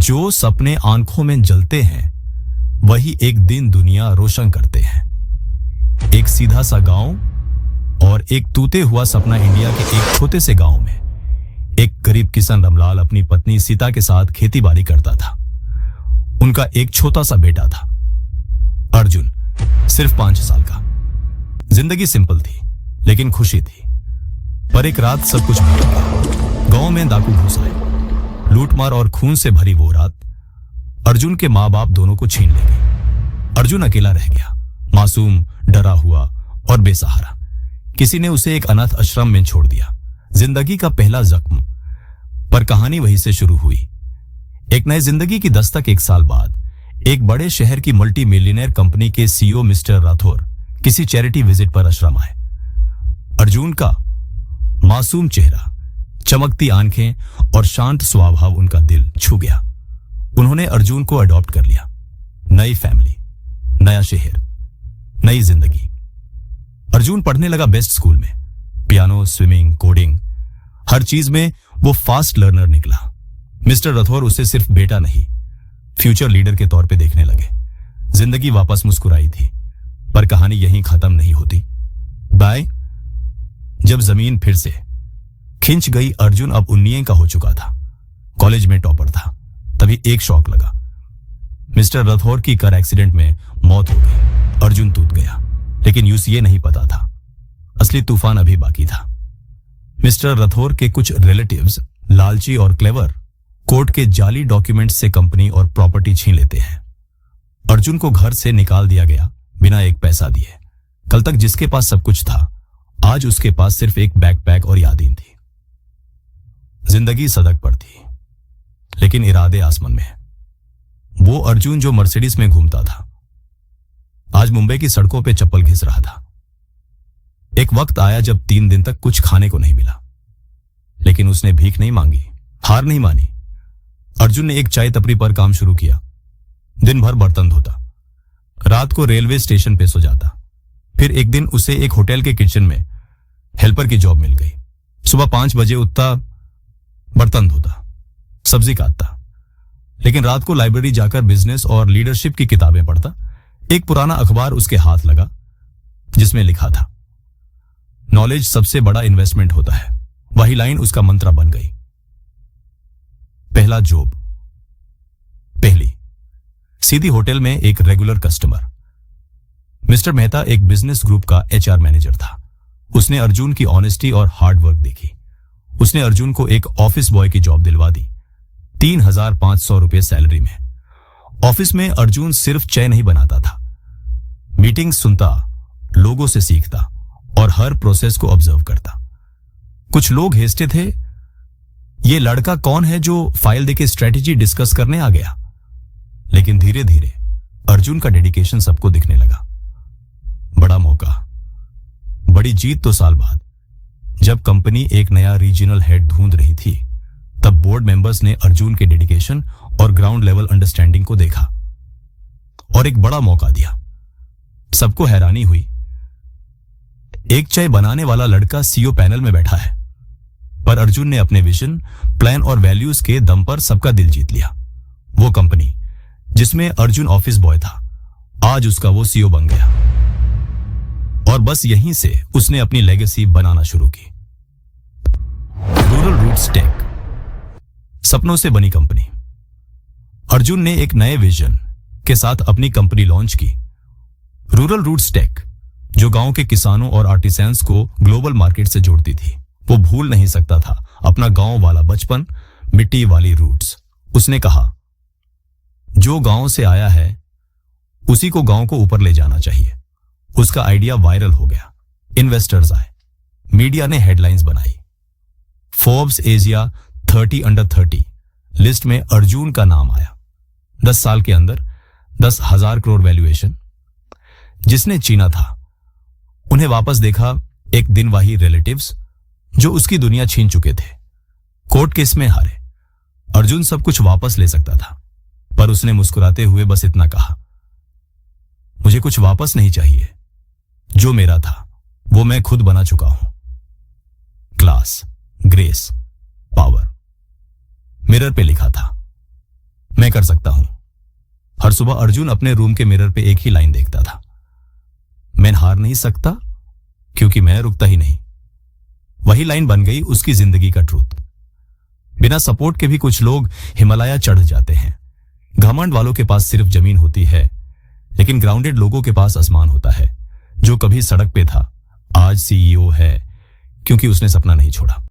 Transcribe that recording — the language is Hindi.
जो सपने आंखों में जलते हैं वही एक दिन दुनिया रोशन करते हैं। एक सीधा सा गांव और एक टूटे हुआ सपना। इंडिया के एक छोटे से गांव में एक गरीब किसान रामलाल अपनी पत्नी सीता के साथ खेती बाड़ी करता था। उनका एक छोटा सा बेटा था, अर्जुन, सिर्फ 5 साल का। जिंदगी सिंपल थी लेकिन खुशी थी। पर एक रात सब कुछ बदल गया। गांव में डाकू घुस आए। लूटमार और खून से भरी वो रात अर्जुन के माँ बाप दोनों को छीन ले गई। अर्जुन अकेला रह गया, मासूम, डरा हुआ और बेसहारा। किसी ने उसे एक अनाथ आश्रम में छोड़ दिया। जिंदगी का पहला जख्म। पर कहानी वहीं से शुरू हुई। एक नई जिंदगी की दस्तक। 1 साल बाद एक बड़े शहर की मल्टी मिलियनेयर कंपनी के सीईओ मिस्टर राठौर किसी चैरिटी विजिट पर आश्रम आए। अर्जुन का मासूम चेहरा, चमकती आंखें और शांत स्वभाव उनका दिल छू गया। उन्होंने अर्जुन को अडॉप्ट कर लिया। नई फैमिली, नया शहर, नई जिंदगी। अर्जुन पढ़ने लगा बेस्ट स्कूल में। पियानो, स्विमिंग, कोडिंग, हर चीज में वो फास्ट लर्नर निकला। मिस्टर राठौर उसे सिर्फ बेटा नहीं, फ्यूचर लीडर के तौर पे देखने लगे। जिंदगी वापस मुस्कुराई थी। पर कहानी यहीं खत्म नहीं होती। बाय जब जमीन फिर से खिंच गई, अर्जुन अब 19 का हो चुका था। कॉलेज में टॉपर था। तभी एक शॉक लगा। मिस्टर राठौर की कार एक्सीडेंट में मौत हो गई। अर्जुन टूट गया। लेकिन यूं ये नहीं पता था, असली तूफान अभी बाकी था। मिस्टर राठौर के कुछ रिलेटिव्स, लालची और क्लेवर, कोर्ट के जाली डॉक्यूमेंट्स से कंपनी और प्रॉपर्टी छीन लेते हैं। अर्जुन को घर से निकाल दिया गया बिना एक पैसा दिए। कल तक जिसके पास सब कुछ था, आज उसके पास सिर्फ एक बैकपैक और यादें थी। जिंदगी सड़क पर थी लेकिन इरादे आसमान में। वो अर्जुन जो मर्सिडीज में घूमता था, आज मुंबई की सड़कों पे चप्पल घिस रहा था। एक वक्त आया जब 3 दिन तक कुछ खाने को नहीं मिला, लेकिन उसने भीख नहीं मांगी, हार नहीं मानी। अर्जुन ने एक चाय टपरी पर काम शुरू किया। दिन भर बर्तन धोता, रात को रेलवे स्टेशन पे सो जाता। फिर एक दिन उसे एक होटल के किचन में हेल्पर की जॉब मिल गई। सुबह 5 बजे उठता, बर्तन धोता, सब्जी काटता, लेकिन रात को लाइब्रेरी जाकर बिजनेस और लीडरशिप की किताबें पढ़ता। एक पुराना अखबार उसके हाथ लगा जिसमें लिखा था, नॉलेज सबसे बड़ा इन्वेस्टमेंट होता है। वही लाइन उसका मंत्र बन गई। पहला जॉब, पहली सीधी होटल में एक रेगुलर कस्टमर। मिस्टर मेहता एक बिजनेस ग्रुप का HR मैनेजर था। उसने अर्जुन की ऑनेस्टी और हार्ड वर्क देखी। उसने अर्जुन को एक ऑफिस बॉय की जॉब दिलवा दी, 3,500 रुपये सैलरी में। ऑफिस में अर्जुन सिर्फ चाय नहीं बनाता था, मीटिंग सुनता, लोगों से सीखता और हर प्रोसेस को ऑब्जर्व करता। कुछ लोग हेस्ते थे, ये लड़का कौन है जो फाइल देके स्ट्रेटेजी डिस्कस करने आ गया। लेकिन धीरे धीरे अर्जुन का डेडिकेशन सबको दिखने लगा। बड़ा मौका, बड़ी जीत तो साल बाद, जब कंपनी एक नया रीजनल हेड ढूंढ रही थी, तब बोर्ड मेंबर्स ने अर्जुन के डेडिकेशन और ग्राउंड लेवल अंडरस्टैंडिंग को देखा और एक बड़ा मौका दिया। सबको हैरानी हुई, एक चाय बनाने वाला लड़का CEO पैनल में बैठा है। पर अर्जुन ने अपने विजन, प्लान और वैल्यूज के दम पर सबका दिल जीत लिया। वो कंपनी जिसमें अर्जुन ऑफिस बॉय था, आज उसका वो CEO बन गया। और बस यहीं से उसने अपनी लेगेसी बनाना शुरू की। रूरल रूट्स टेक, सपनों से बनी कंपनी। अर्जुन ने एक नए विजन के साथ अपनी कंपनी लॉन्च की, रूरल रूट्स टेक, जो गांव के किसानों और आर्टिसंस को ग्लोबल मार्केट से जोड़ती थी। वो भूल नहीं सकता था अपना गांव वाला बचपन, मिट्टी वाली रूट्स। उसने कहा, जो गांव से आया है उसी को गांव को ऊपर ले जाना चाहिए। उसका आइडिया वायरल हो गया। इन्वेस्टर्स आए, मीडिया ने हेडलाइंस बनाई। फोर्ब्स एशिया 30 अंडर 30 लिस्ट में अर्जुन का नाम आया। 10 साल के अंदर 10,000 करोड़ वैल्यूएशन। जिसने चीना था, उन्हें वापस देखा एक दिन वही रिलेटिव्स जो उसकी दुनिया छीन चुके थे। कोर्ट केस में हारे। अर्जुन सब कुछ वापस ले सकता था, पर उसने मुस्कुराते हुए बस इतना कहा, मुझे कुछ वापस नहीं चाहिए। जो मेरा था वो मैं खुद बना चुका हूं। Class, grace, power. मिरर पे लिखा था, मैं कर सकता हूं। हर सुबह अर्जुन अपने रूम के मिरर पे एक ही लाइन देखता था, मैं हार नहीं सकता क्योंकि मैं रुकता ही नहीं। वही लाइन बन गई उसकी जिंदगी का ट्रूथ। बिना सपोर्ट के भी कुछ लोग हिमालय चढ़ जाते हैं। घमंड वालों के पास सिर्फ जमीन होती है, लेकिन ग्राउंडेड लोगों के पास आसमान होता है। जो कभी सड़क पे था आज CEO है क्योंकि उसने सपना नहीं छोड़ा।